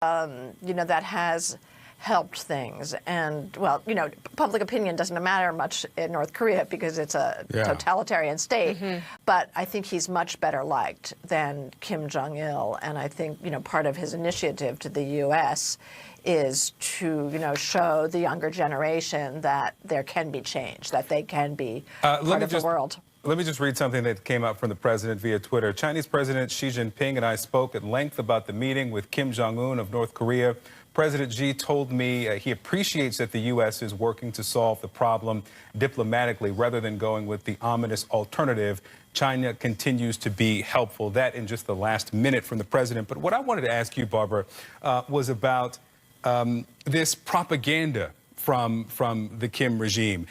That has helped things. And, well, public opinion doesn't matter much in North Korea because it's a totalitarian state. But I think he's much better liked than Kim Jong-il. And I think, part of his initiative to the U.S. is to, show the younger generation that there can be change, that they can be part of the world. Let me just read something that came out from the president via Twitter. Chinese President Xi Jinping and I spoke at length about the meeting with Kim Jong-un of North Korea. President Xi told me he appreciates that the U.S. is working to solve the problem diplomatically rather than going with the ominous alternative. China continues to be helpful. That in just the last minute from the president. But what I wanted to ask you, Barbara, was about this propaganda from the Kim regime.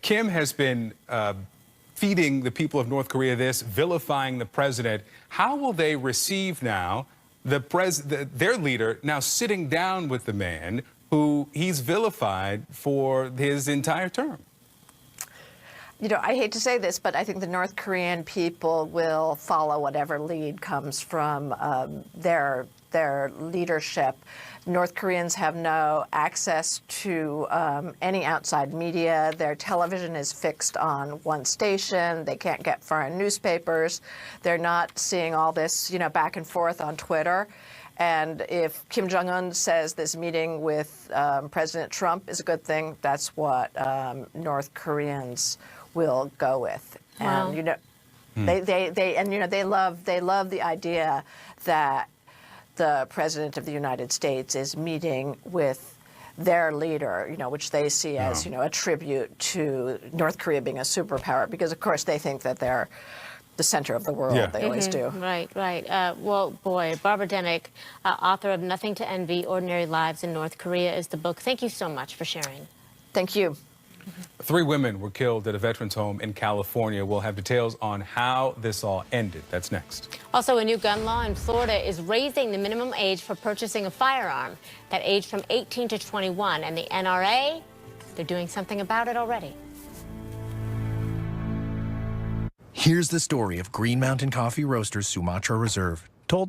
Kim has been feeding the people of North Korea this, vilifying the president. How will they receive now their leader now sitting down with the man who he's vilified for his entire term? I hate to say this, but I think the North Korean people will follow whatever lead comes from their leadership. North Koreans have no access to any outside media. Their television is fixed on one station. They can't get foreign newspapers. They're not seeing all this, back and forth on Twitter. And if Kim Jong-un says this meeting with President Trump is a good thing, that's what North Koreans will go with. Wow. And they love the idea that the President of the United States is meeting with their leader, which they see as, a tribute to North Korea being a superpower, because, of course, they think that they're the center of the world. Yeah. They always do. Right. Well, boy, Barbara Denick, author of Nothing to Envy, Ordinary Lives in North Korea is the book. Thank you so much for sharing. Thank you. 3 women were killed at a veterans home in California. We'll have details on how this all ended. That's next. Also, a new gun law in Florida is raising the minimum age for purchasing a firearm, that age from 18 to 21. And the NRA, they're doing something about it already. Here's the story of Green Mountain Coffee Roasters Sumatra Reserve, told